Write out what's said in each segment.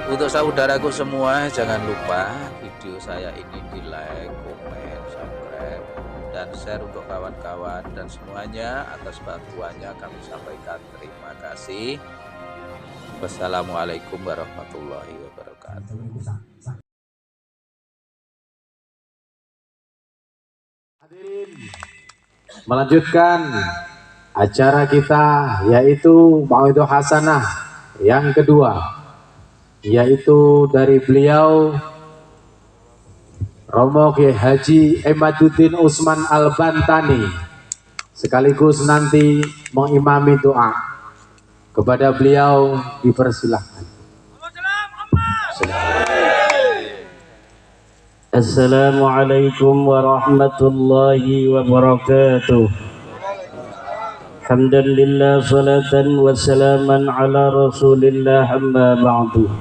Untuk saudaraku semua, jangan lupa video saya ini di like, komen, subscribe, dan share untuk kawan-kawan dan semuanya. Atas bantuannya kami sampaikan terima kasih. Wassalamualaikum warahmatullahi wabarakatuh. Hadirin, melanjutkan acara kita yaitu Mauidhah Hasanah yang kedua, yaitu dari beliau Romo Kiai Haji Imaduddin Usman Al-Bantani, sekaligus nanti mengimami doa. Kepada beliau dipersilahkan. Assalamualaikum warahmatullahi wabarakatuh. Hamdan lillah, salatan wa salaman ala rasulillah, amma ba'du.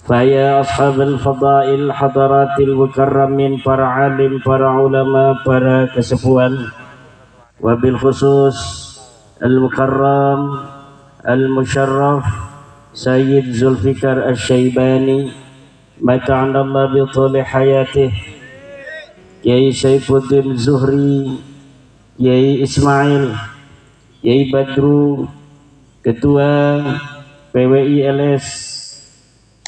Faya ashabal fadail hadaratil mukarramin, para alim, para ulama, para kesepuhan, wabil khusus al-mukarram al-musharraf Sayyid Zulfikar Asy-Syaibani mata'anallah bi thuli hayatih, Kiai Saifuddin Zuhri, Kiai Ismail, Kiai Badru, Ketua PWI-LS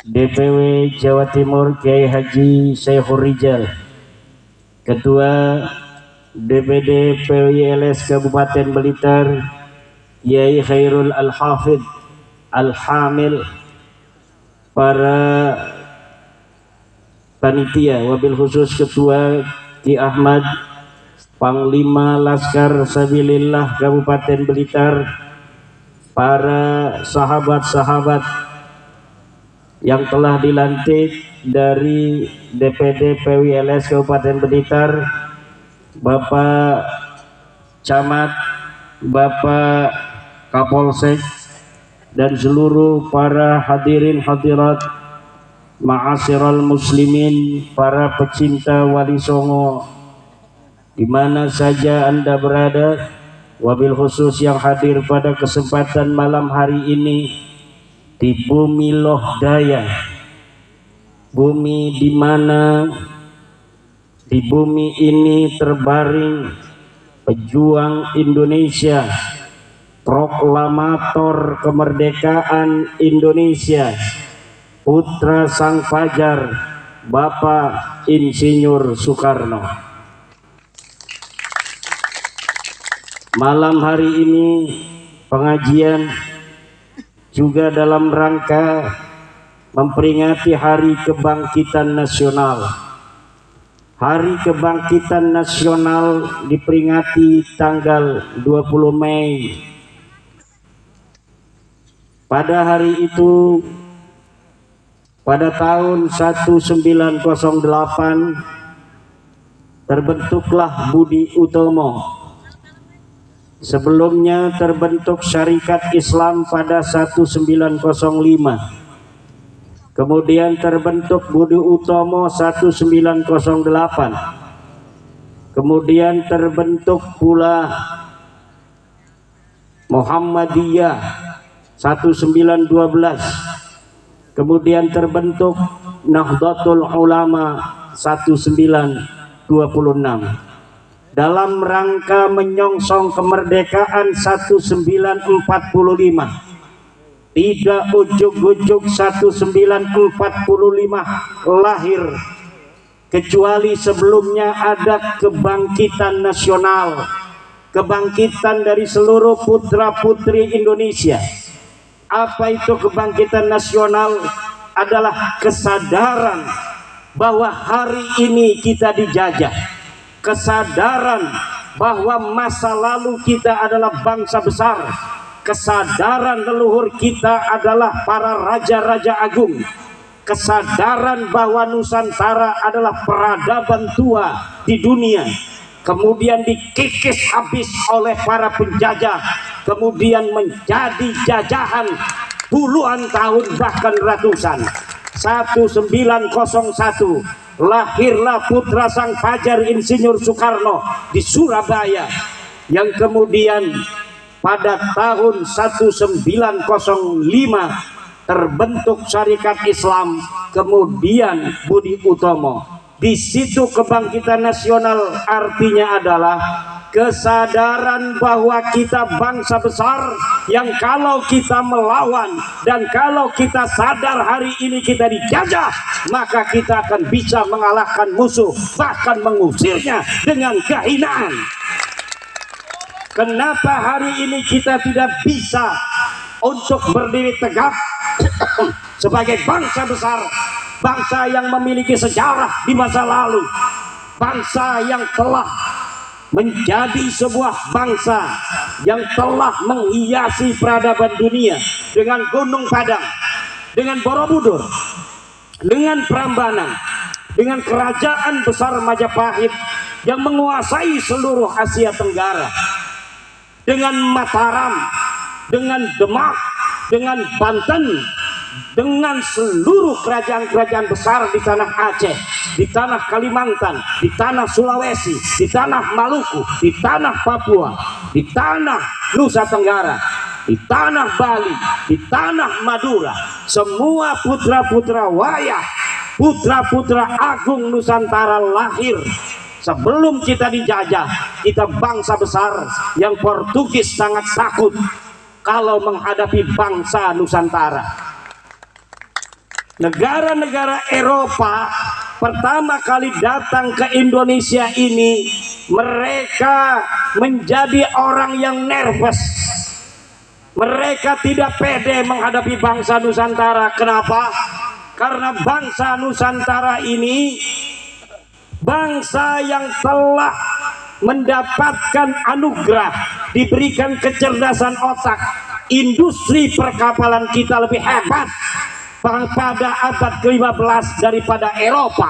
DPW Jawa Timur Kiai Haji Syekhur Rijal, Ketua DPD PWI-LS Kabupaten Blitar Kiai Khairul Al-Hafid Al-Hamil, para panitia, wabil khusus Ketua Ki Ahmad, Panglima Laskar Sabilillah Kabupaten Blitar, para sahabat-sahabat yang telah dilantik dari DPD PWI-LS Kabupaten Blitar, Bapak Camat, Bapak Kapolsek, dan seluruh para hadirin hadirat ma'asyiral muslimin, para pecinta Wali Songo di mana saja Anda berada, wabil khusus yang hadir pada kesempatan malam hari ini di bumi Loh Daya, bumi di mana di bumi ini terbaring pejuang Indonesia, proklamator kemerdekaan Indonesia, putra sang fajar, Bapak Insinyur Soekarno. Malam hari ini pengajian juga dalam rangka memperingati Hari Kebangkitan Nasional. Hari Kebangkitan Nasional diperingati tanggal 20 Mei. Pada hari itu, pada tahun 1908 terbentuklah Budi Utomo. Sebelumnya terbentuk Syarikat Islam pada 1905. Kemudian terbentuk Budi Utomo 1908. Kemudian terbentuk pula Muhammadiyah 1912. Kemudian terbentuk Nahdlatul Ulama 1926 dalam rangka menyongsong kemerdekaan 1945. Tidak ujuk-ujuk 1945 lahir, kecuali sebelumnya ada kebangkitan nasional, kebangkitan dari seluruh putra-putri Indonesia. Apa itu kebangkitan nasional? Adalah kesadaran bahwa hari ini kita dijajah, kesadaran bahwa masa lalu kita adalah bangsa besar, kesadaran leluhur kita adalah para raja-raja agung, kesadaran bahwa Nusantara adalah peradaban tua di dunia, kemudian dikikis habis oleh para penjajah, kemudian menjadi jajahan puluhan tahun bahkan ratusan. 1901 lahirlah putra sang fajar Insinyur Soekarno di Surabaya, yang kemudian pada tahun 1905 terbentuk Syarikat Islam, kemudian Budi Utomo. Di situ kebangkitan nasional artinya adalah kesadaran bahwa kita bangsa besar yang kalau kita melawan dan kalau kita sadar hari ini kita dijajah, maka kita akan bisa mengalahkan musuh, bahkan mengusirnya dengan kehinaan. Kenapa hari ini kita tidak bisa untuk berdiri tegak sebagai bangsa besar, bangsa yang memiliki sejarah di masa lalu, bangsa yang telah menjadi sebuah bangsa yang telah menghiasi peradaban dunia dengan Gunung Padang, dengan Borobudur, dengan Prambanan, dengan kerajaan besar Majapahit yang menguasai seluruh Asia Tenggara, dengan Mataram, dengan Demak, dengan Banten, dengan seluruh kerajaan-kerajaan besar di tanah Aceh, di tanah Kalimantan, di tanah Sulawesi, di tanah Maluku, di tanah Papua, di tanah Nusa Tenggara, di tanah Bali, di tanah Madura. Semua putra-putra wayah, putra-putra agung Nusantara lahir sebelum kita dijajah. Kita bangsa besar yang Portugis sangat takut kalau menghadapi bangsa Nusantara. Negara-negara Eropa pertama kali datang ke Indonesia ini, mereka menjadi orang yang nervous. Mereka tidak pede menghadapi bangsa Nusantara. Kenapa? Karena bangsa Nusantara ini bangsa yang telah mendapatkan anugerah, diberikan kecerdasan otak. Industri perkapalan kita lebih hebat pada abad ke-15 daripada Eropa.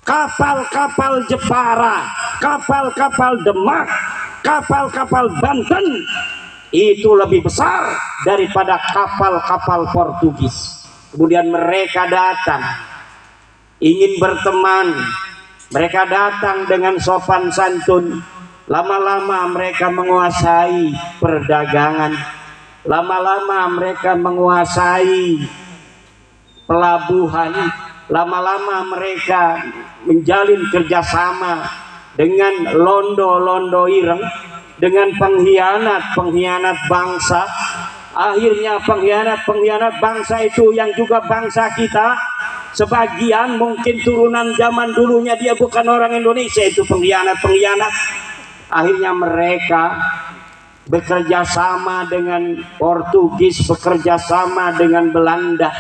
Kapal-kapal Jepara, kapal-kapal Demak, kapal-kapal Banten itu lebih besar daripada kapal-kapal Portugis. Kemudian mereka datang ingin berteman, mereka datang dengan sopan santun. Lama-lama mereka menguasai perdagangan, lama-lama mereka menguasai pelabuhan, lama-lama mereka menjalin kerjasama dengan londo-londo ireng, dengan pengkhianat-pengkhianat bangsa. Akhirnya pengkhianat-pengkhianat bangsa itu yang juga bangsa kita, sebagian mungkin turunan zaman dulunya dia bukan orang Indonesia, itu pengkhianat-pengkhianat. Akhirnya mereka bekerja sama dengan Portugis, bekerja sama dengan Belanda,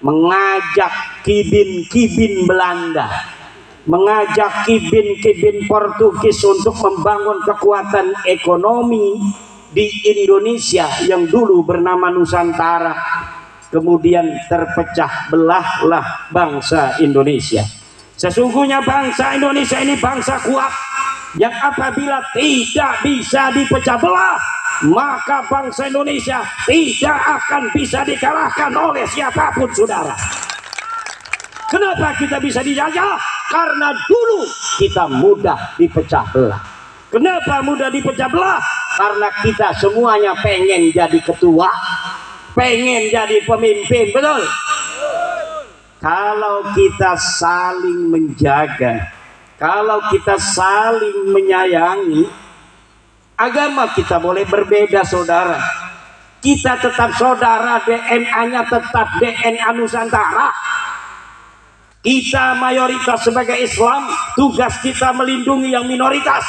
mengajak kibin-kibin Belanda, mengajak kibin-kibin Portugis untuk membangun kekuatan ekonomi di Indonesia yang dulu bernama Nusantara. Kemudian terpecah belahlah bangsa Indonesia. Sesungguhnya bangsa Indonesia ini bangsa kuat, yang apabila tidak bisa dipecah belah, maka bangsa Indonesia tidak akan bisa dikalahkan oleh siapapun, saudara. Kenapa kita bisa dijajah? Karena dulu kita mudah dipecah belah. Kenapa mudah dipecah belah? Karena kita semuanya pengen jadi ketua, pengen jadi pemimpin, betul? Kalau kita saling menjaga, kalau kita saling menyayangi, agama kita boleh berbeda, saudara. Kita tetap saudara, DNA-nya tetap DNA Nusantara. Kita mayoritas sebagai Islam, tugas kita melindungi yang minoritas.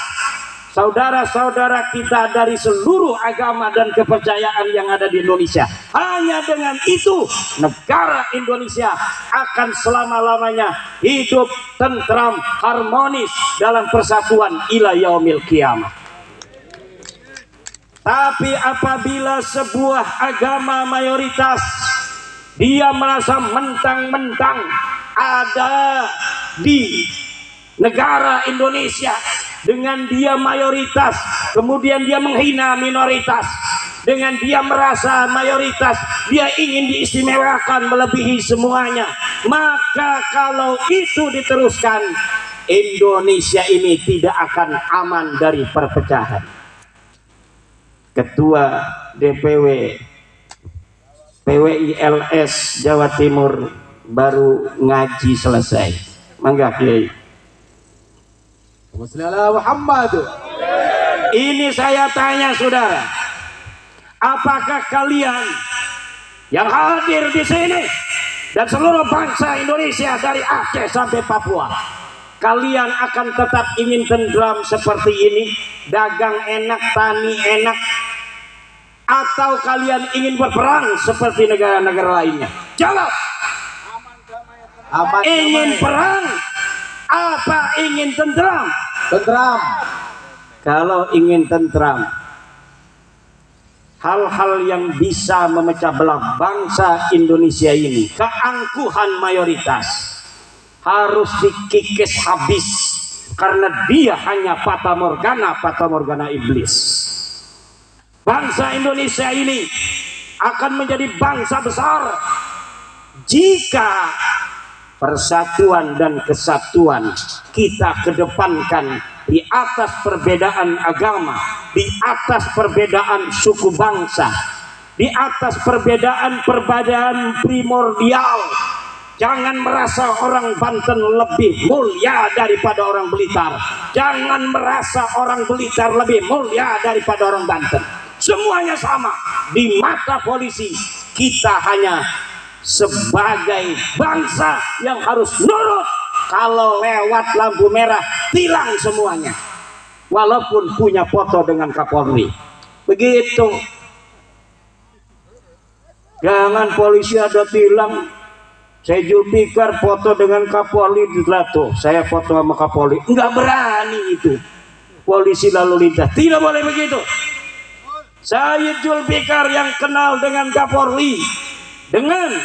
Saudara-saudara kita dari seluruh agama dan kepercayaan yang ada di Indonesia. Hanya dengan itu negara Indonesia akan selama-lamanya hidup tentram, harmonis dalam persatuan ila yaumil qiyamah. Tapi apabila sebuah agama mayoritas dia merasa mentang-mentang ada di negara Indonesia, dengan dia mayoritas, kemudian dia menghina minoritas, dengan dia merasa mayoritas, dia ingin diistimewakan melebihi semuanya, maka kalau itu diteruskan, Indonesia ini tidak akan aman dari perpecahan. Ketua DPW PWILS Jawa Timur baru ngaji selesai. Mangga Kiai. Muhammad. Ini saya tanya saudara, apakah kalian yang hadir di sini dan seluruh bangsa Indonesia dari Aceh sampai Papua, kalian akan tetap ingin tenggelam seperti ini, dagang enak, tani enak, atau kalian ingin berperang seperti negara-negara lainnya? Jawab. Aman, ingin damai. perang apa ingin tentram? Tentram. Kalau ingin tentram, hal-hal yang bisa memecah belah bangsa Indonesia ini, keangkuhan mayoritas harus dikikis habis, karena dia hanya fata morgana iblis. Bangsa Indonesia ini akan menjadi bangsa besar jika persatuan dan kesatuan kita kedepankan di atas perbedaan agama, di atas perbedaan suku bangsa, di atas perbedaan primordial. Jangan merasa orang Banten lebih mulia daripada orang Blitar. Jangan merasa orang Blitar lebih mulia daripada orang Banten. Semuanya sama di mata polisi. Kita hanya sebagai bangsa yang harus nurut. Kalau lewat lampu merah, tilang semuanya, walaupun punya foto dengan Kapolri. Begitu. Jangan polisi ada tilang, saya Zulfikar foto dengan Kapolri, tuh saya foto sama Kapolri. Enggak berani itu polisi lalu lintas, tidak boleh begitu. Saya Zulfikar yang kenal dengan Kapolri, dengan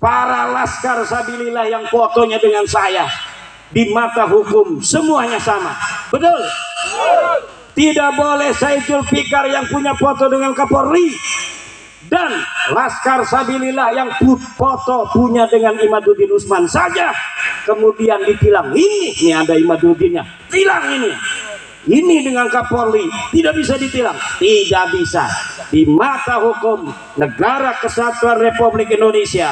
para laskar sabilillah yang fotonya dengan saya, di mata hukum semuanya sama. Betul? Tidak boleh saya Zulfikar yang punya foto dengan Kapolri dan laskar sabilillah yang foto punya dengan Imaduddin Usman saja kemudian ditilang. Ini ada Imaduddinnya, tilang ini dengan Kapolri, tidak bisa ditilang. Tidak bisa. Di mata hukum Negara Kesatuan Republik Indonesia,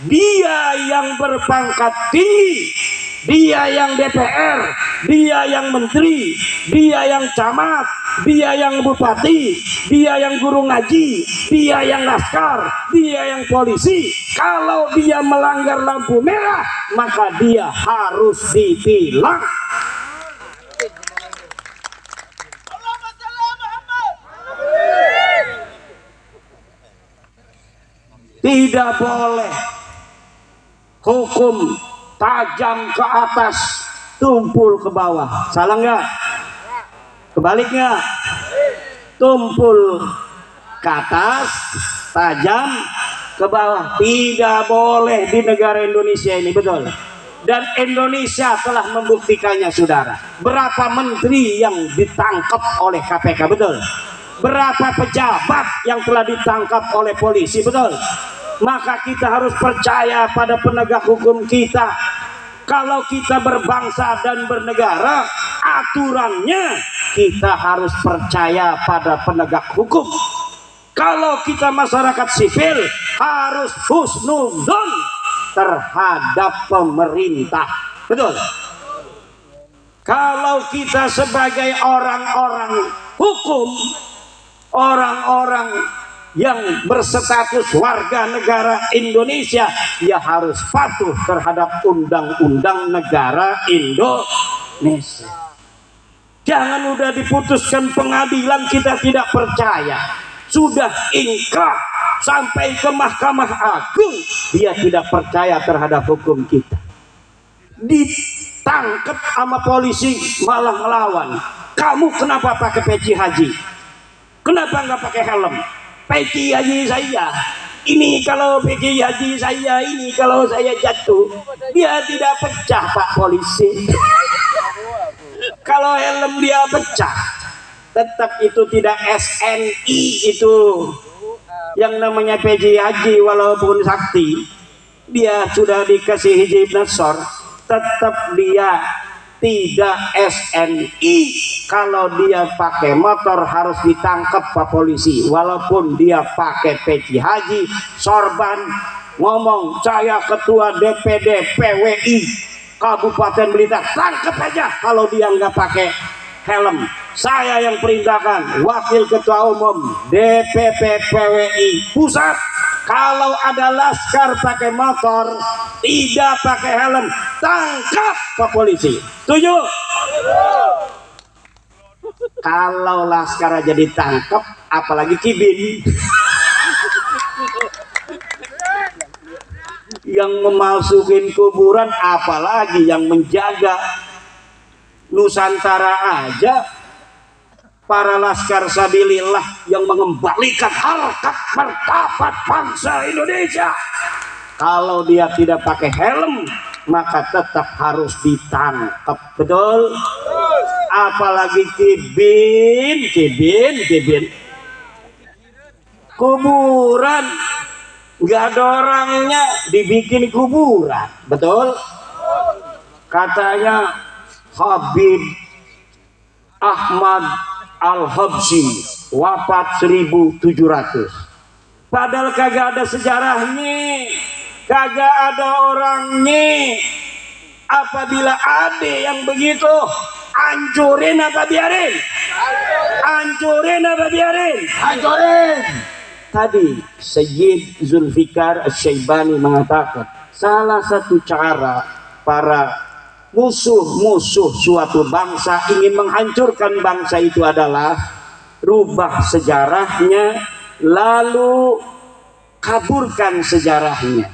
dia yang berpangkat tinggi, dia yang DPR, dia yang menteri, dia yang camat, dia yang bupati, dia yang guru ngaji, dia yang laskar, dia yang polisi. Kalau dia melanggar lampu merah, maka dia harus ditilang. Tidak boleh hukum tajam ke atas, tumpul ke bawah. Salah nggak? Kebalik nggak? Tumpul ke atas, tajam ke bawah. Tidak boleh di negara Indonesia ini, betul. Dan Indonesia telah membuktikannya, saudara. Berapa menteri yang ditangkap oleh KPK, betul. Berapa pejabat yang telah ditangkap oleh polisi, betul. Maka kita harus percaya pada penegak hukum kita. Kalau kita berbangsa dan bernegara, aturannya kita harus percaya pada penegak hukum. Kalau kita masyarakat sipil, harus husnuzon terhadap pemerintah, betul. Kalau kita sebagai orang-orang hukum, orang-orang yang berstatus warga negara Indonesia, ya harus patuh terhadap undang-undang negara Indonesia. Jangan udah diputuskan pengadilan kita tidak percaya, sudah ingkrah sampai ke Mahkamah Agung, dia tidak percaya terhadap hukum kita. Ditangkap sama polisi malah melawan. Kamu kenapa pakai peci haji? Kenapa nggak pakai helm? Peci haji saya ini, kalau peci haji saya ini, kalau saya jatuh dia tidak pecah, Pak Polisi. Kalau helm dia pecah, tetap itu tidak SNI, itu yang namanya peci haji. Walaupun sakti, dia sudah dikasih hijab nasor, tetap dia tidak SNI. Kalau dia pakai motor harus ditangkap Pak Polisi, walaupun dia pakai peci haji, sorban, ngomong saya ketua DPD PWI Kabupaten Blitar, tangkap aja kalau dia nggak pakai helm. Saya yang perintahkan, wakil ketua umum DPP PWI pusat, kalau ada laskar pakai motor tidak pakai helm, tangkap Pak Polisi. Setuju? Kalau laskar aja ditangkap, apalagi kibin yang memasukin kuburan, apalagi yang menjaga Nusantara aja. Para laskar sabilillah yang mengembalikan harkat martabat bangsa Indonesia, kalau dia tidak pakai helm maka tetap harus ditangkap. Betul? Apalagi kibin kuburan, nggak ada orangnya dibikin kuburan. Betul? Katanya Habib Ahmad Al-Habsyi wafat 1700, padahal kagak ada sejarahnya, kagak ada orangnya. Apabila ada yang begitu, hancurin apa biarin? Hancurin apa biarin? Hancurin. Tadi Sayyid Zulfikar Asy-Syaibani mengatakan salah satu cara para musuh-musuh suatu bangsa ingin menghancurkan bangsa itu adalah rubah sejarahnya, lalu kaburkan sejarahnya.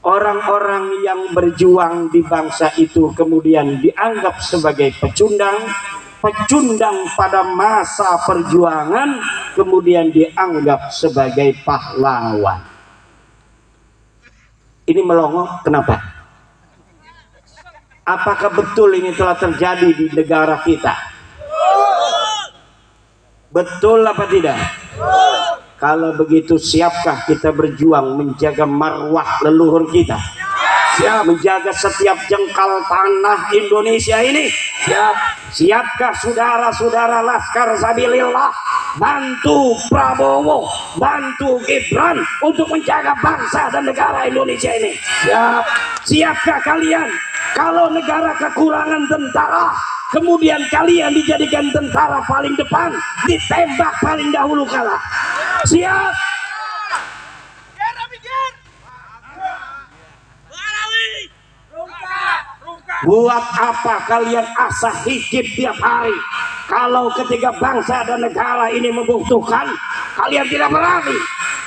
Orang-orang yang berjuang di bangsa itu kemudian dianggap sebagai pecundang pada masa perjuangan, kemudian dianggap sebagai pahlawan. Ini melongo kenapa? Apakah betul ini telah terjadi di negara kita? Betul apa tidak? Kalau begitu, siapkah kita berjuang menjaga marwah leluhur kita? Siap. Menjaga setiap jengkal tanah Indonesia ini? Siap. Siapkah saudara-saudara laskar sabilillah bantu Prabowo, bantu Gibran untuk menjaga bangsa dan negara Indonesia ini? Siap. Siapkah kalian kalau negara kekurangan tentara, kemudian kalian dijadikan tentara paling depan, ditembak paling dahulu kalah? Siap. Buat apa kalian asah hikip tiap hari kalau ketika bangsa dan negara ini membutuhkan, kalian tidak berani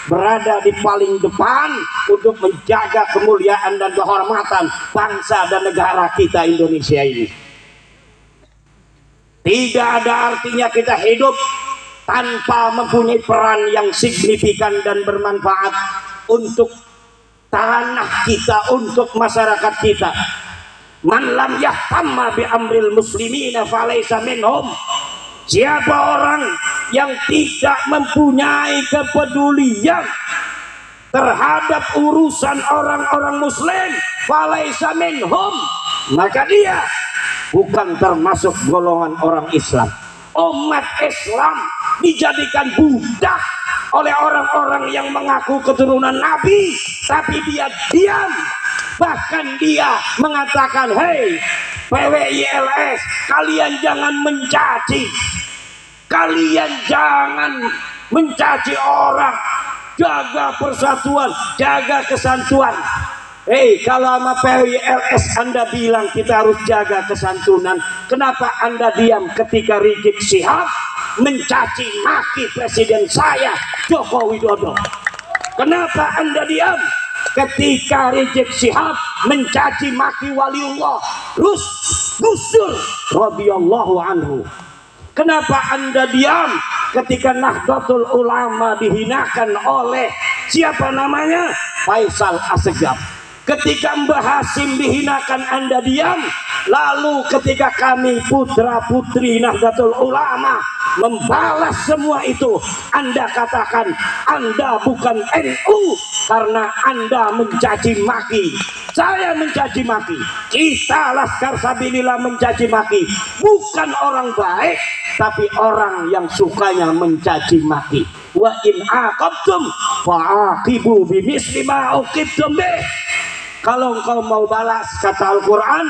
berada di paling depan untuk menjaga kemuliaan dan kehormatan bangsa dan negara kita Indonesia ini? Tidak ada artinya kita hidup tanpa mempunyai peran yang signifikan dan bermanfaat untuk tanah kita, untuk masyarakat kita. Man lam yahtamma bi amril muslimina falaysa minhum. Siapa orang yang tidak mempunyai kepedulian terhadap urusan orang-orang muslim, falaysa minhum, maka dia bukan termasuk golongan orang Islam. Umat Islam dijadikan budak oleh orang-orang yang mengaku keturunan Nabi, tapi dia diam. Bahkan dia mengatakan, hei PWILS, kalian jangan mencaci, kalian jangan mencaci orang, jaga persatuan, jaga kesantuan. Hei, kalau sama PWILS Anda bilang kita harus jaga kesantunan, kenapa Anda diam ketika Rizik Syihab mencaci maki presiden saya Joko Widodo? Kenapa Anda diam ketika Rizik Syihab mencaci maki waliullah Gus Dur radhiyallahu anhu? Kenapa Anda diam ketika Nahdlatul Ulama dihinakan oleh siapa namanya? Faisal Assegaf. Ketika Mbah Hasim dihinakan Anda diam, Lalu ketika kami putra putri Nahdlatul Ulama membalas semua itu, Anda katakan Anda bukan NU karena Anda mencaci maki. Saya mencaci maki, kita Laskar Sabilillah mencaci maki, bukan orang baik tapi orang yang sukanya mencaci maki. Wa in aqabtum fa'aqibu bimisli ma uqibtum bih. Kalau engkau mau balas, kata Al-Quran,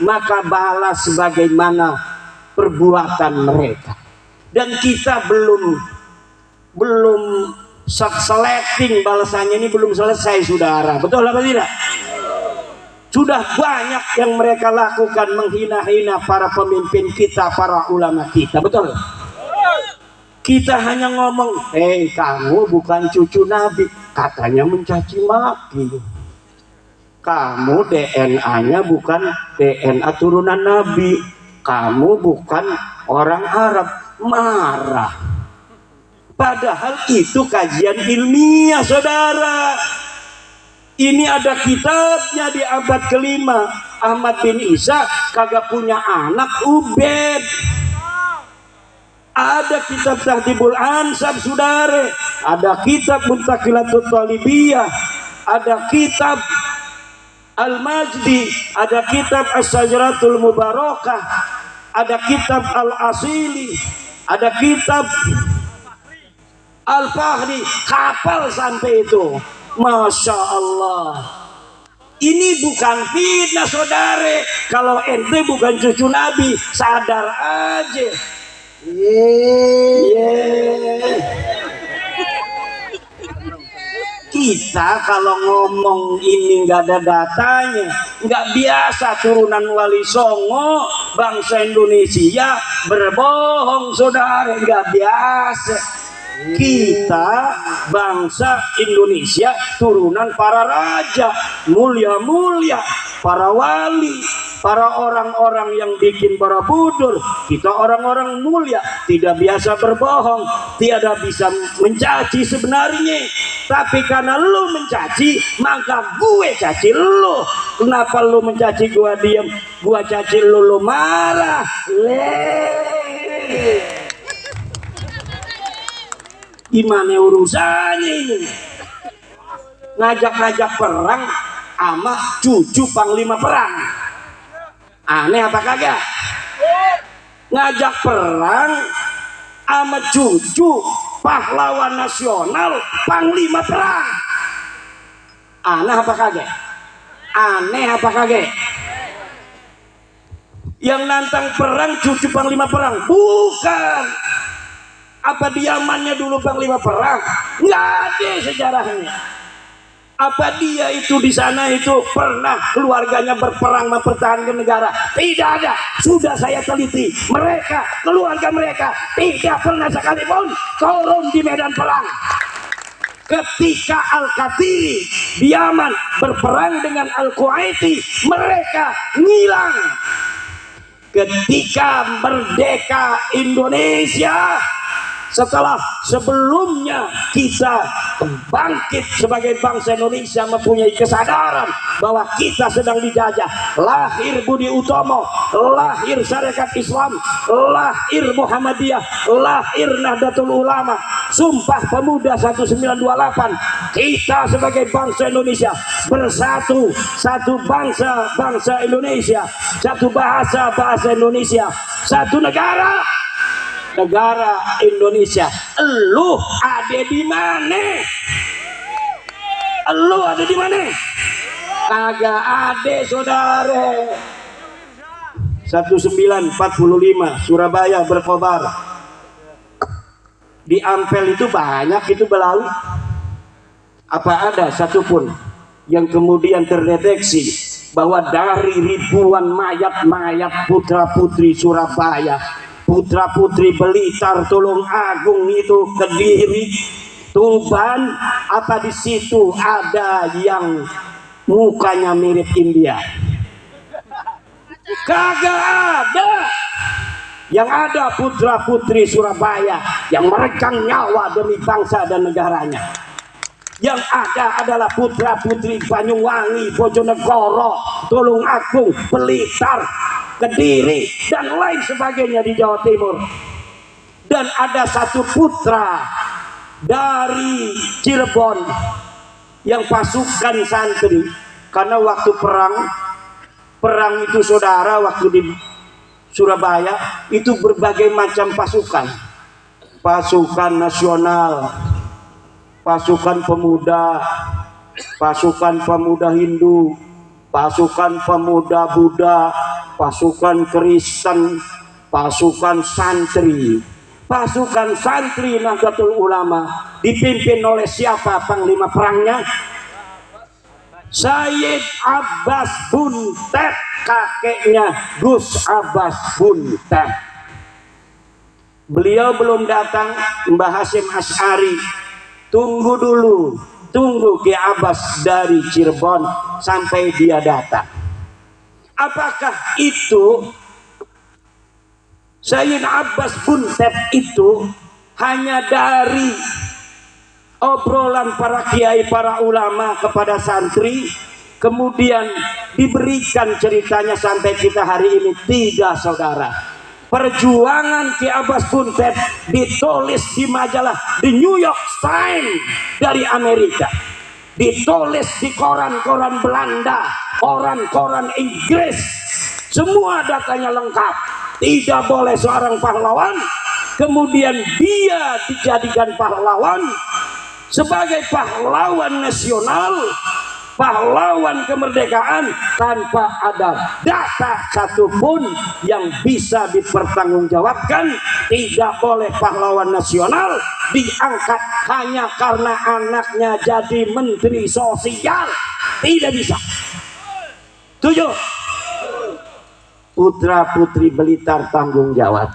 maka balas sebagaimana perbuatan mereka. Dan kita belum seleting balasannya, ini belum selesai, saudara. Betul apa tidak? Sudah banyak yang mereka lakukan, menghina-hina para pemimpin kita, para ulama kita. Betul? Kita hanya ngomong, kamu bukan cucu Nabi, katanya mencaci maki. Kamu DNA-nya bukan DNA turunan Nabi, kamu bukan orang Arab, marah. Padahal itu kajian ilmiah, saudara. Ini ada kitabnya di abad kelima. Ahmad bin Isa kagak punya anak, Ubed. Ada kitab Tahdhibul Ansab, saudara. Ada kitab Muntaqilatul Talibiyah. Ada kitab Al-Majdi. Ada kitab As-Sajaratul Mubarakah. Ada kitab Al-Asili. Ada kitab Al-Fahri. Kapal sampai itu. Masya Allah. Ini bukan fitnah, saudara. Kalau ente bukan cucu Nabi, sadar aja. Kita kalau ngomong ini nggak ada datanya, nggak biasa turunan Wali Songo, bangsa Indonesia berbohong, saudara, nggak biasa. Kita bangsa Indonesia turunan para raja mulia-mulia, para wali, para orang-orang yang bikin Borobudur. Kita orang-orang mulia, tidak biasa berbohong, tidak bisa mencaci sebenarnya. Tapi karena lu mencaci, maka gue caci lu. Kenapa lu mencaci gue diam, gue caci lu marah? Gimana urusannya ini? Ngajak-ngajak perang sama cucu panglima perang. Aneh apa kagak? Ngajak perang sama cucu pahlawan nasional panglima perang. Aneh apa kagak? Aneh apa kagak? Yang nantang perang cucu panglima perang? Bukan. Apa diamannya dulu panglima perang? Nggak ada sejarahnya. Apa dia itu di sana itu pernah keluarganya berperang mempertahankan negara? Tidak ada. Sudah saya teliti. Mereka, keluarga mereka tidak pernah sekalipun turun di medan perang. Ketika Al-Qatiri di Yaman berperang dengan Al-Quwaiti, mereka ngilang. Ketika merdeka Indonesia, setelah sebelumnya kita bangkit sebagai bangsa Indonesia, mempunyai kesadaran bahwa kita sedang dijajah, lahir Budi Utomo, lahir Syarikat Islam, lahir Muhammadiyah, lahir Nahdlatul Ulama, Sumpah Pemuda 1928. Kita sebagai bangsa Indonesia bersatu, satu bangsa, bangsa Indonesia, satu bahasa, bahasa Indonesia, satu negara, negara Indonesia. Lu ada di mana? Lu ada di mana? Kagak ada, saudara. 1945 Surabaya berkobar. Di Ampel itu banyak itu belalu. Apa ada satupun yang kemudian terdeteksi bahwa dari ribuan mayat-mayat putra-putri Surabaya, putra-putri Blitar, Tulung Agung, itu Kediri, Tuban, apa di situ ada yang mukanya mirip India? Kagak ada. Yang ada putra-putri Surabaya yang meregang nyawa demi bangsa dan negaranya. Yang ada adalah putra-putri Banyuwangi, Bojonegoro, Tulungagung, Blitar, Kediri, dan lain sebagainya di Jawa Timur. Dan ada satu putra dari Cirebon yang pasukan santri, karena waktu perang itu saudara, waktu di Surabaya itu berbagai macam pasukan nasional, pasukan pemuda, pasukan pemuda Hindu, pasukan pemuda Buddha, pasukan Kristen, pasukan santri. Pasukan santri Nahdlatul Ulama dipimpin oleh siapa panglima perangnya? Sayyid Abbas Buntet, kakeknya Gus Abbas Buntet. Beliau belum datang, Mbah Hasyim Asy'ari. Tunggu dulu, tunggu Ki Abbas dari Cirebon sampai dia datang. Apakah itu Sayyid Abbas Buntet itu hanya dari obrolan para kiai, para ulama kepada santri, kemudian diberikan ceritanya sampai kita hari ini? Tidak, saudara. Perjuangan Ki Abbas Buntet ditulis di majalah The New York Times dari Amerika, ditulis di koran-koran Belanda, koran-koran Inggris, semua datanya lengkap. Tidak boleh seorang pahlawan kemudian dia dijadikan pahlawan sebagai pahlawan nasional, pahlawan kemerdekaan tanpa ada data satupun yang bisa dipertanggungjawabkan. Tidak boleh pahlawan nasional diangkat hanya karena anaknya jadi menteri sosial. Tidak bisa. Tujuh. Putra putri Blitar tanggung jawab.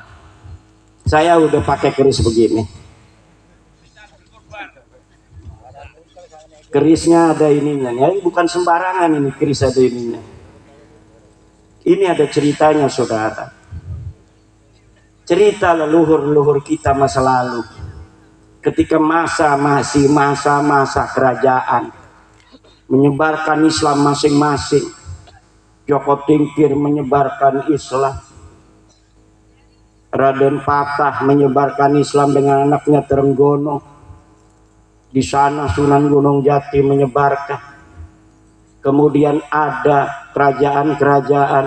Saya udah pakai keris begini. Kerisnya ada ininya, ya, bukan sembarangan ini keris, ada ininya. Ini ada ceritanya, saudara. Cerita leluhur-leluhur kita masa lalu. Ketika masih masa kerajaan, menyebarkan Islam masing-masing. Joko Tingkir menyebarkan Islam, Raden Patah menyebarkan Islam dengan anaknya Trenggono. Di sana Sunan Gunung Jati menyebarkan. Kemudian ada kerajaan-kerajaan,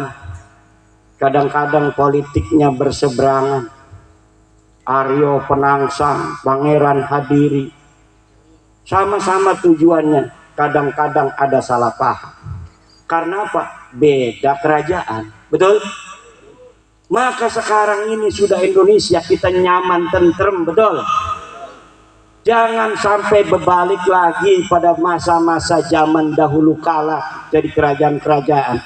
kadang-kadang politiknya berseberangan. Aryo Penangsang, Pangeran Hadiri, sama-sama tujuannya, kadang-kadang ada salah paham. Karena apa? Beda kerajaan, betul? Maka sekarang ini sudah Indonesia, kita nyaman, tentrem, betul? Jangan sampai berbalik lagi pada masa-masa zaman dahulu kala jadi kerajaan-kerajaan.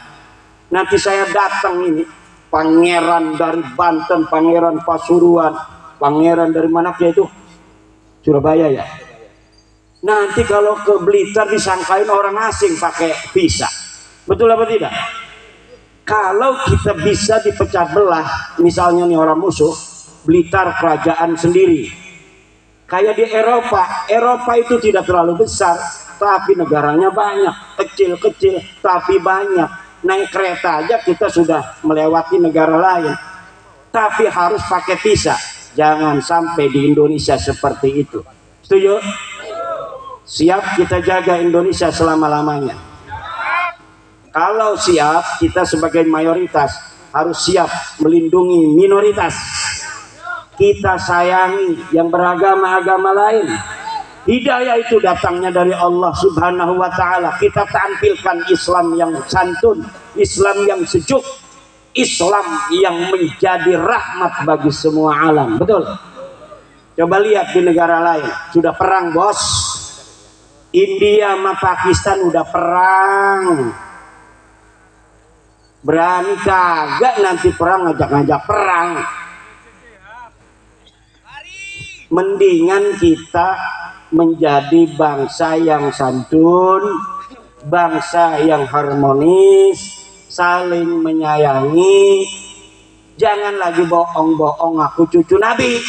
Nanti saya datang ini, pangeran dari Banten, pangeran Pasuruan, pangeran dari mana itu? Surabaya ya. Nanti kalau ke Blitar disangkain orang asing pakai visa. Betul apa tidak? Kalau kita bisa dipecah belah, misalnya nih orang musuh, Blitar kerajaan sendiri. Kayak di Eropa itu tidak terlalu besar, tapi negaranya banyak, kecil-kecil tapi banyak. Naik kereta aja kita sudah melewati negara lain, tapi harus pakai visa. Jangan sampai di Indonesia seperti itu. Setuju? Siap kita jaga Indonesia selama-lamanya. Kalau siap, kita sebagai mayoritas harus siap melindungi minoritas. Kita sayangi yang beragama-agama lain. Hidayah itu datangnya dari Allah Subhanahu wa Ta'ala. Kita tampilkan Islam yang santun, Islam yang sejuk, Islam yang menjadi rahmat bagi semua alam. Betul? Coba lihat di negara lain, sudah perang, bos. India sama Pakistan udah perang. Berani kagak nanti perang ngajak-ngajak perang. Mendingan kita menjadi bangsa yang santun, bangsa yang harmonis, saling menyayangi. Jangan lagi bohong-bohong aku cucu Nabi.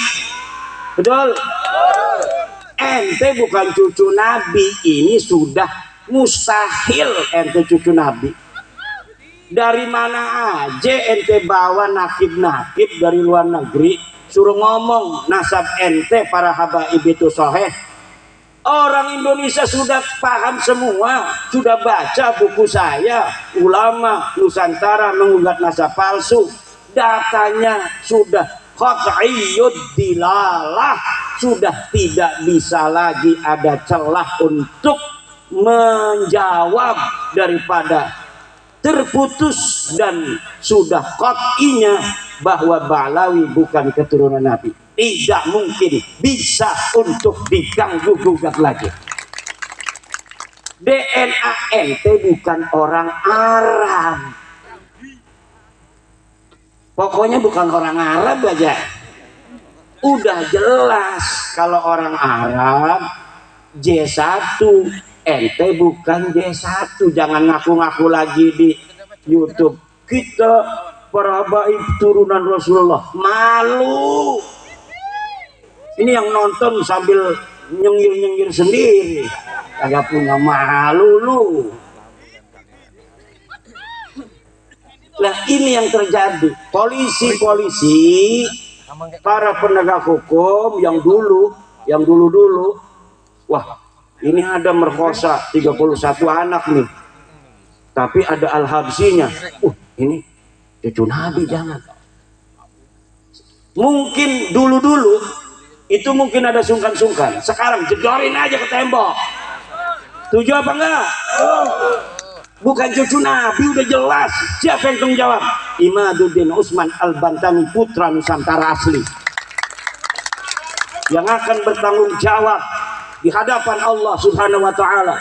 Betul? ente bukan cucu Nabi, ini sudah mustahil ente cucu Nabi. Dari mana aja ente bawa nakib-nakib dari luar negeri, suruh ngomong nasab ente para habaib itu sahih. Orang Indonesia sudah paham semua, sudah baca buku saya, ulama Nusantara menggugat nasab palsu. Datanya sudah qat'iyyud dilalah, sudah tidak bisa lagi ada celah untuk menjawab daripada terputus, dan sudah qat'inya bahwa Ba'lawi bukan keturunan Nabi. Tidak mungkin bisa untuk diganggu gugat lagi. DNA ente bukan orang Arab, pokoknya bukan orang Arab aja. Udah jelas kalau orang Arab J1, ente bukan J1. Jangan ngaku-ngaku lagi di YouTube kita para habaib turunan Rasulullah. Malu. Ini yang nonton sambil nyengir-nyengir sendiri, kagak punya malu lu. Nah ini yang terjadi. Polisi-polisi, para penegak hukum yang dulu, wah ini ada merkosa 31 anak nih, tapi ada al-habsinya. Ini cucu Nabi, jangan. Mungkin dulu-dulu itu mungkin ada sungkan-sungkan, sekarang jedorin aja ke tembok. Setuju apa enggak? Bukan cucu Nabi, udah jelas. Siapa yang tanggung jawab? Imaduddin Usman Al-Bantani, putra Nusantara asli, yang akan bertanggung jawab di hadapan Allah Subhanahu wa taala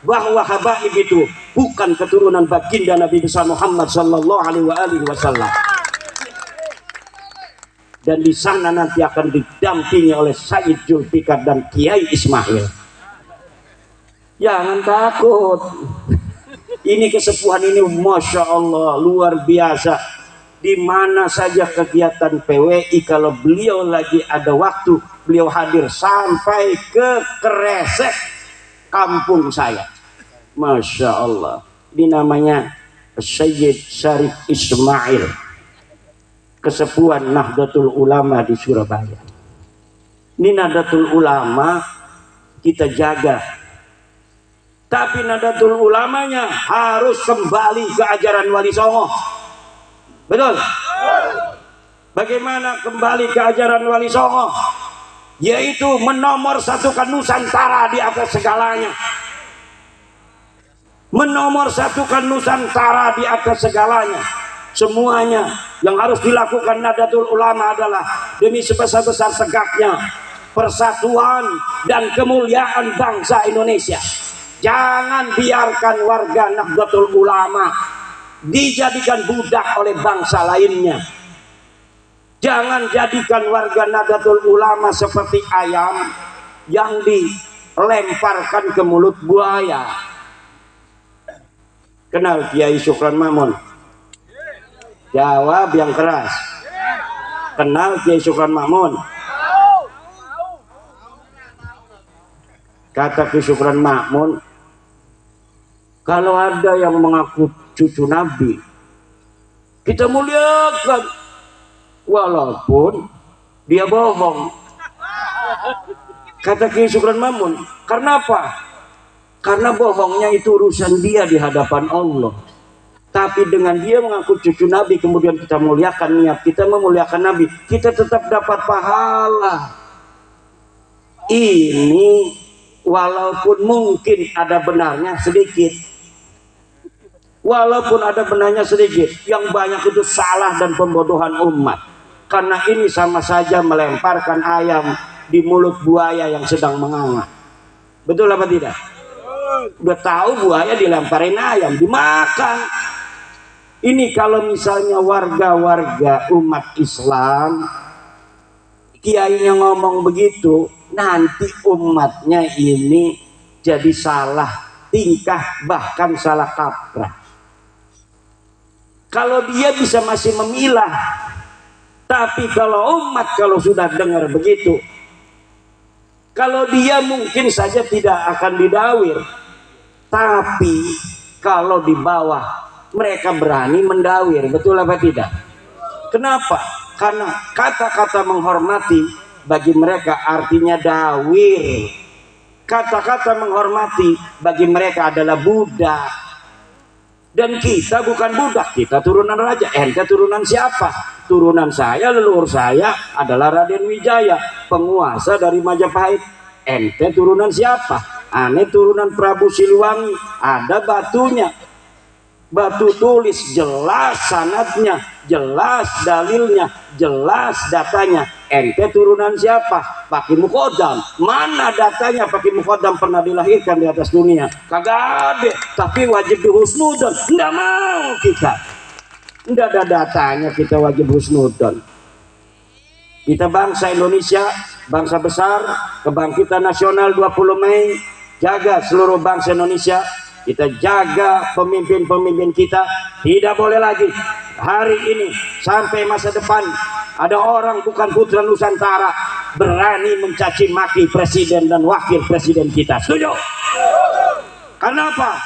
bahwa habaib itu bukan keturunan baginda Nabi besar Muhammad sallallahu alaihi wasallam. Dan di sana nanti akan didampingi oleh Sayyid Zulfikar dan Kiai Ismail. Jangan takut. Ini kesepuhan ini Masya Allah luar biasa. Di mana saja kegiatan PWI, kalau beliau lagi ada waktu, beliau hadir sampai ke Kresek, kampung saya. Masya Allah. Ini namanya Sayyid Syarif Ismail, kesepuhan Nahdlatul Ulama di Surabaya. Ini Nahdlatul Ulama kita jaga, tapi Nahdlatul Ulamanya harus kembali ke ajaran Wali Songo. Betul? Bagaimana kembali ke ajaran Wali Songo? Yaitu menomorsatukan Nusantara di atas segalanya. Menomorsatukan Nusantara di atas segalanya. Semuanya yang harus dilakukan Nahdlatul Ulama adalah demi sebesar-besar tegaknya persatuan dan kemuliaan bangsa Indonesia. Jangan biarkan warga Nahdlatul Ulama dijadikan budak oleh bangsa lainnya. Jangan jadikan warga Nahdlatul Ulama seperti ayam yang dilemparkan ke mulut buaya. Kenal Kiai Syukran Mamun? Jawab yang keras. Kenal Kiai Syukran Makmun? Kata Kiai Syukran Makmun, kalau ada yang mengaku cucu Nabi, kita muliakan walaupun dia bohong. Kata Kiai Syukran Makmun, karena apa? Karena bohongnya itu urusan dia di hadapan Allah. Tapi dengan dia mengaku cucu Nabi, kemudian kita muliakan, niat kita memuliakan Nabi, kita tetap dapat pahala. Ini walaupun mungkin ada benarnya sedikit, walaupun ada benarnya sedikit, yang banyak itu salah dan pembodohan umat. Karena ini sama saja melemparkan ayam di mulut buaya yang sedang menganga. Betul apa tidak? Udah tahu buaya dilemparin ayam, dimakan. Ini kalau misalnya warga-warga umat Islam, kiainya ngomong begitu, nanti umatnya ini jadi salah tingkah, bahkan salah kaprah. Kalau dia bisa masih memilah, tapi kalau umat kalau sudah dengar begitu, Kalau dia mungkin saja tidak akan didawir, tapi kalau di bawah mereka berani mendawir, betul apa tidak? Kenapa? Karena kata-kata menghormati bagi mereka artinya dawir. Kata-kata menghormati bagi mereka adalah budak. Dan kita bukan budak, kita turunan raja. Ente turunan siapa? Turunan saya, leluhur saya adalah Raden Wijaya, penguasa dari Majapahit. Ente turunan siapa? Ane turunan Prabu Siliwangi. Ada batunya, batu tulis, jelas sanadnya, jelas dalilnya, jelas datanya. Ente turunan siapa? Pak Mukodam. Mana datanya Pak Mukodam pernah dilahirkan di atas dunia? Kagak ada. Tapi wajib dihusnudon. Nggak mau kita. Nggak ada datanya, kita wajib husnudon. Kita bangsa Indonesia, bangsa besar, kebangkitan nasional 20 Mei. Jaga seluruh bangsa Indonesia. Kita jaga pemimpin-pemimpin kita. Tidak boleh lagi hari ini sampai masa depan ada orang bukan putra Nusantara berani mencaci maki presiden dan wakil presiden kita. Setuju? Kenapa?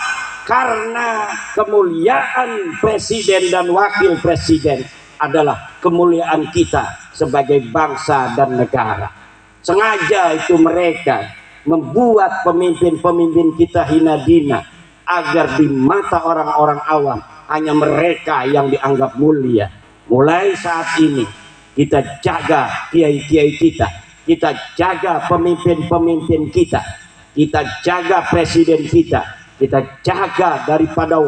Karena kemuliaan presiden dan wakil presiden adalah kemuliaan kita sebagai bangsa dan negara. Sengaja itu mereka membuat pemimpin-pemimpin kita hina dina, agar di mata orang-orang awam hanya mereka yang dianggap mulia. Mulai saat ini kita jaga kiai-kiai kita, kita jaga pemimpin-pemimpin kita, kita jaga presiden kita, kita jaga daripada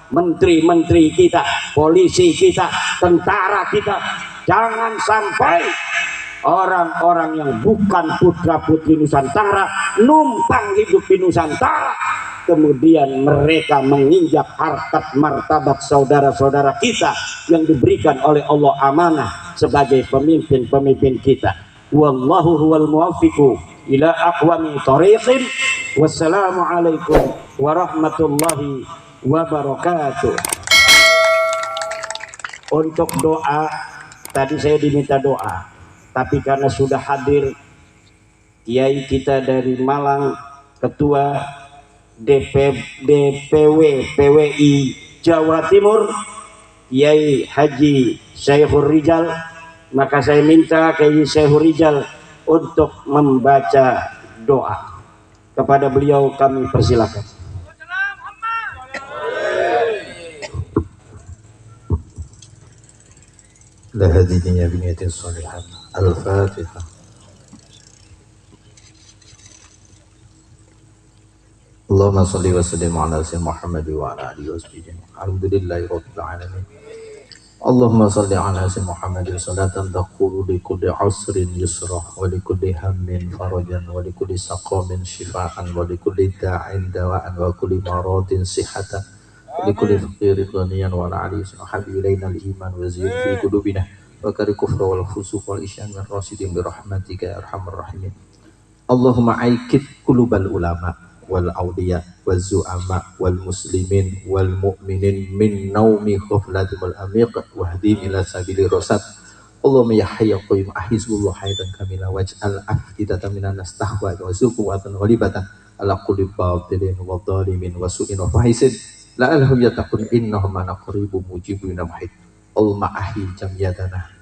menteri-menteri kita, polisi kita, tentara kita. Jangan sampai orang-orang yang bukan putra-putri Nusantara numpang hidup di Nusantara, kemudian mereka menginjak harkat martabat saudara-saudara kita yang diberikan oleh Allah amanah sebagai pemimpin-pemimpin kita. Wallahu huwal muwaffiqu ila aqwami thariqin. Wassalamualaikum warahmatullahi wabarakatuh. Untuk doa, tadi saya diminta doa, tapi karena sudah hadir kiai kita dari Malang, ketua DPW PWI Jawa Timur, Kiai Haji Syekhur Rijal, maka saya minta Kiai Syekhur Rijal untuk membaca doa. Kepada beliau kami persilakan. La hadhihi biniyatin salihah. Al-Fatihah. Allahumma salli wa sallim ala sayyidina Muhammad wa ala alihi wa sahbihi. Alhamdulillahi rabbil alamin. Allahumma salli ala sayyidina Muhammad salatan taqulu li kulli usrin yusra wa li kulli hammin farajan wa li kulli saqamin shifaan wa li kulli da'in dawa'an wa kulli maradin sihhatan wa li kulli faqirin ghaniyan wa ala alihi wa sahbihi ilayna al-iman wa zid fi qulubina wa kari kufra wal fusuq wal isyan min rasidin bi rahmatika ya arhamar rahimin. Allahumma aikid qulubal ulama wal awliya wal zu'ama wal muslimin wal mu'minin min naumi ghaflatin wal amiq wahdim ila sabili rasad. Allahumma ya hayyu qayyum ahizbullah hayatan kamila waj'al afidatan minan nas tahwa wa suqwatan ghalibatan ala qulub batilin wa dhalimin wa su'in wa fahisin la'allahum yattaqun innahum mana qaribun mujibun muhid. Allahumma ahyi jamiyatana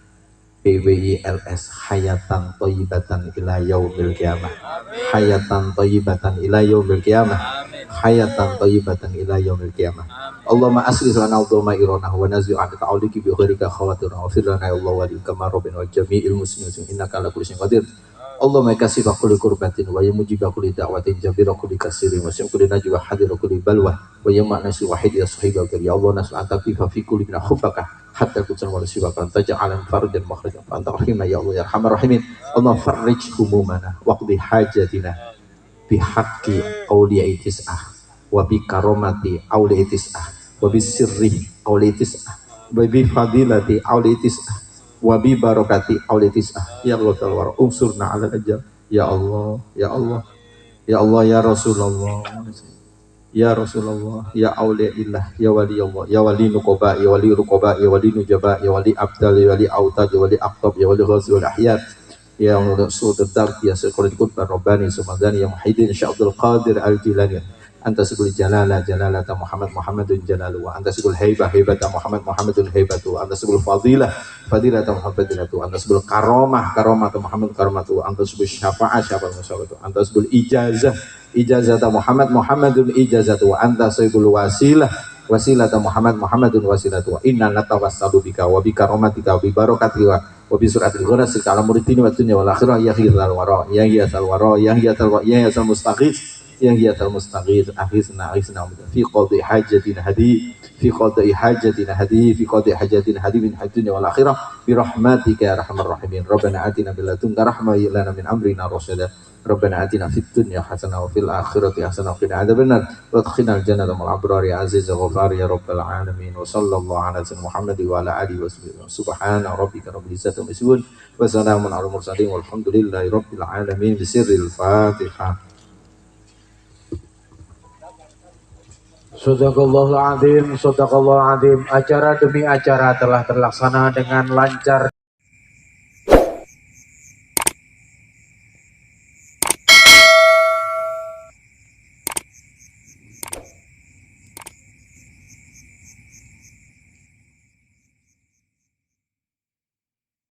PWI LS hayatan thayyibatan ila yaumil qiyamah, hayatan thayyibatan ila yaumil qiyamah, hayatan thayyibatan ila yaumil qiyamah. Allahumma aslih lana dhamairana wa nazil an ta'aliki bi ghairika khawatirna wa fir lana ya Allah wa kama rabbina wa jami'il muslimin innaka ala kulli syai'in qadir. Allahumma kasifa kulli kurbatin wa yamujiba kulli da'watin jabira kulli kasirin wa syukri najwa hadira kulli balwa wa yamma nasi wahid ya sahibaka ya Allah nas'al taqifa fi kulli min hubbaka hatta kutsal wal siwakan taj'alan farjan makhrajan fa anta rahimna ya Allah ya arhamar rahimin. Allah farrij humumana waqdi hajatina bi haqqi awliya'i tis'ah wa bi karomati awliya'i tis'ah wa bi sirri awliya'i tis'ah wa bi fadilati awliya'i tis'ah wa bi barakati awliya'i tis'ah ya Allah ta'ala unsurna 'ala al-ajal ya Allah ya Allah ya Allah ya Rasulullah ya Rasulullah, ya awliyaillah, ya wali Allah, ya wali nuqaba, ya wali ruqaba, ya wali nujaba, ya wali abdal, ya wali autad, ya wali aqtab, ya wali ghazi wal ahyad, ya Rasul Tarbiyah Sayyidul Qutb Rabbani Sumadani ya Muhyiddin Syekh Abdul Qadir Al-Jilani anta sigul jalala Muhammadun jalalu wa anta sigul haibah Muhammadun haibatu anta sigul fadilah Muhammadilatu anta sigul karomah Muhammad karomatu anta sigul syafa'ah syafa'atu anta sigul ijazah Muhammadun ijazatu wa anta sigul wasilah Muhammadun wasilatu wa inna natawassalu bika wa bika rahmatika wa bi barakatika wa bi suratil ghurasika ala muridini wa dunya wal akhirah ya khairal wara ya hiyatal wara ya hiyatal mustaghith aghithna fi qadi hajatina hadi min dunya wal akhirah bi rahmatika ya arhamar rahimin rabbana atina bil ladunka rahmah lana min amrina rasyada rabbana atina fid dunya hasanah wa fil akhirati hasanah wa qina adzabannar wa adkhilnal jannata ma'al abrar ya aziz ya ghafar ya rabbal alamin wa sallallahu ala sayyidina Muhammad wa ala alihi wa sahbihi subhana rabbika rabbil izzati amma yasifun wa salamun alal mursalin walhamdulillahi rabbil alamin bisirril fatihah. Sadaqallahul azim. Acara demi acara telah terlaksana dengan lancar